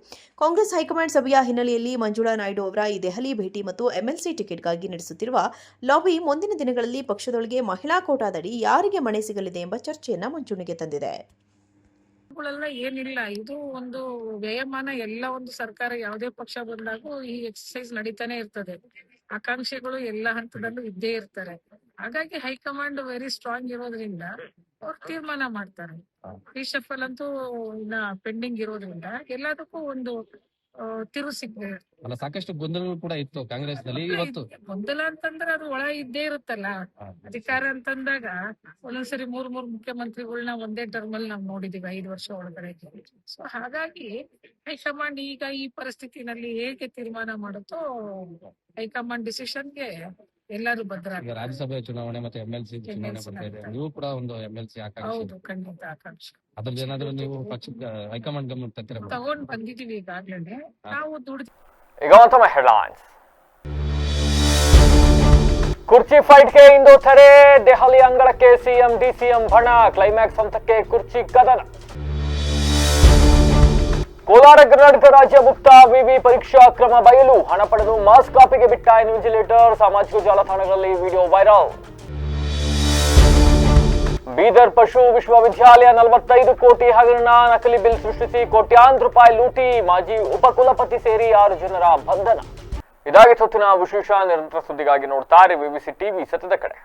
ಕಾಂಗ್ರೆಸ್ ಹೈಕಮಾಂಡ್ ಸಭೆಯ ಹಿನ್ನೆಲೆಯಲ್ಲಿ ಮಂಜುಳಾ ನಾಯ್ಡು ಅವರ ಈ ದೆಹಲಿ ಭೇಟಿ ಮತ್ತು ಎಂಎಲ್ಸಿ ಟಿಕೆಟ್ಗಾಗಿ ನಡೆಸುತ್ತಿರುವ ಲಾಬಿ ಮುಂದಿನ ದಿನಗಳಲ್ಲಿ ಪಕ್ಷದೊಳಗೆ ಮಹಿಳಾ ಕೋಟಾದಡಿ ಯಾರಿಗೆ ಮಣೆ ಸಿಗಲಿದೆ ಎಂಬ ಚರ್ಚೆಯನ್ನ ಮುಂಚೂಣಿಗೆ ತಂದಿದೆ. ಏನಿಲ್ಲ, ಇದು ಒಂದು ವ್ಯಯಮಾನ. ಎಲ್ಲ ಒಂದು ಸರ್ಕಾರ ಯಾವುದೇ ಪಕ್ಷ ಬಂದಾಗೂ ಈ ಎಕ್ಸರ್ಸೈಸ್ ನಡೀತಾನೆ ಇರ್ತದೆ. ಆಕಾಂಕ್ಷೆಗಳು ಎಲ್ಲ ಹಂತದಲ್ಲೂ ಇದ್ದೇ ಇರ್ತಾರೆ. ಹಾಗಾಗಿ ಹೈಕಮಾಂಡ್ ವೆರಿ ಸ್ಟ್ರಾಂಗ್ ಇರೋದ್ರಿಂದ ಅವ್ರು ತೀರ್ಮಾನ ಮಾಡ್ತಾರೆ. ರಿಷಫಲ್ ಅಂತೂ ಇನ್ನ ಪೆಂಡಿಂಗ್ ಇರೋದ್ರಿಂದ ಎಲ್ಲದಕ್ಕೂ ಒಂದು ತಿರು ಸಿಗ್ತದೆ. ಅಲ್ಲ, ಸಾಕಷ್ಟು ಗೊಂದಲಗಳು ಕೂಡ ಇತ್ತು ಕಾಂಗ್ರೆಸ್ ನಲ್ಲಿ. ಇವತ್ತು ಗೊಂದಲ ಅಂತಂದ್ರೆ ಅದು ಒಳ ಇದ್ದೇ ಇರುತ್ತಲ್ಲ. ಅಧಿಕಾರ ಅಂತಂದಾಗ ಒಂದೊಂದ್ಸರಿ ಮೂರ್ ಮುಖ್ಯಮಂತ್ರಿಗಳನ್ನ ಒಂದೇ ಟರ್ಮ್ ಅಲ್ಲಿ ನಾವು ನೋಡಿದೀವಿ 5 ವರ್ಷ ಒಳಗಡೆ. ಸೊ ಹಾಗಾಗಿ ಹೈಕಮಾಂಡ್ ಈಗ ಈ ಪರಿಸ್ಥಿತಿನಲ್ಲಿ ಹೇಗೆ ತೀರ್ಮಾನ ಮಾಡುತ್ತೋ ಹೈಕಮಾಂಡ್ ಡಿಸಿಷನ್ಗೆ ಎಲ್ಲರೂ ಭದ್ರ. ಈಗ ರಾಜ್ಯಸಭೆ ಚುನಾವಣೆ ಮತ್ತೆ ಎಂಎಲ್ಸಿ ಚುನಾವಣೆ ಬರ್ತಾ ಇದೆ. ನೀವು ಕೂಡ ಒಂದು ಎಂಎಲ್ಸಿ ಆಕಾಂಕ್ಷಿ. ಹೌದು, ಖಂಡಿತ ಆಕಾಂಕ್ಷಿ. ಅದ್ರದ್ದೇನಾದ್ರೂ ನೀವು ಪಕ್ಷಕ್ಕೆ ಹೈಕಮಾಂಡ್ ಗಮನ ತಗೊಂಡ್ ಬಂದಿದೀವಿ ಈಗಾಗ್ಲೇ. ನಾವು ದುಡ್ಡು. ಈಗ ಮತ್ತೊಮ್ಮೆ ಹೆಡ್ಲೈನ್ಸ್. ಕುರ್ಚಿ ಫೈಟ್ಗೆ ಇಂದು ತೆರೆ. ದೆಹಲಿ ಅಂಗಳಕ್ಕೆ ಸಿಎಂ ಡಿಸಿಎಂ ಬಣ. ಕ್ಲೈಮ್ಯಾಕ್ಸ್ ಹಂತಕ್ಕೆ ಕುರ್ಚಿ ಕದನ. ಕೋಲಾರ ಕರ್ನಾಟಕ ರಾಜ್ಯ ಮುಕ್ತ ವಿವಿ ಪರೀಕ್ಷಾ ಕ್ರಮ ಬಯಲು. ಹಣ ಪಡೆದು ಮಾಸ್ ಕಾಪಿಗೆ ಬಿಟ್ಟ ಇನ್ವಿಜಿಲೇಟರ್. ಸಾಮಾಜಿಕ ಜಾಲತಾಣಗಳಲ್ಲಿ ವಿಡಿಯೋ ವೈರಲ್. ಬೀದರ್ ಪಶು ವಿಶ್ವವಿದ್ಯಾಲಯ 45 ಕೋಟಿ ಹಗರಣ. ನಕಲಿ ಬಿಲ್ ಸೃಷ್ಟಿಸಿ ಕೋಟ್ಯಾಂತರ ರೂಪಾಯಿ ಲೂಟಿ. ಮಾಜಿ ಉಪಕುಲಪತಿ ಸೇರಿ 6 ಜನರ ಬಂಧನ. ಇದಾಗಿ ಹೊತ್ತಿನ ವಿಶೇಷ. ನಿರಂತರ ಸುದ್ದಿಗಾಗಿ ನೋಡ್ತಾರೆ ವಿವಿಸಿ ಟಿವಿ, ಸತ್ಯದ ಕಡೆ.